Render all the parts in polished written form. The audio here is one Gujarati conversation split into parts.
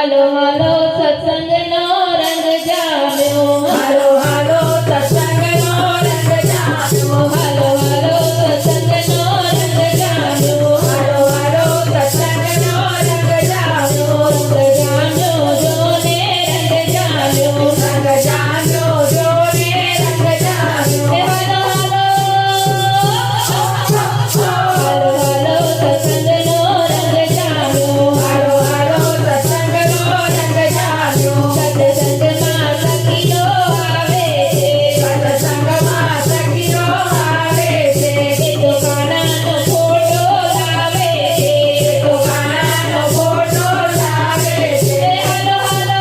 હાલો હાલો સત્સંગનો રંગ જામ્યો, હાલો હાલો સત્સંગનો રંગ જામ્યો, હાલો હાલો સત્સંગનો રંગ જામ્યો, હાલો હાલો સત્સંગનો રંગ જામ્યો, રંગ જામ્યો જોને રંગ જામ્યો, રંગ જામ્યો જોને રંગ જામ્યો. હાલો હાલો હાલો સત્સંગનો રંગ જામ્યો, હાલો હાલો સત્સંગનો રંગ જામ્યો, સત્સંગમાં સખીઓ આવે છે, સત્સંગમાં સખીઓ આવે છે, એ તો કાનાનો ફોટો લાવે છે, તો કાનાનો ફોટો લાવે છે. હાલો હાલો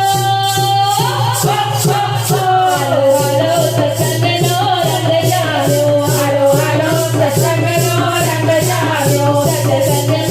હાલો સત્સંગનો રંગ જામ્યો, હાલો હાલો સત્સંગનો રંગ જામ્યો, સત્સંગમાં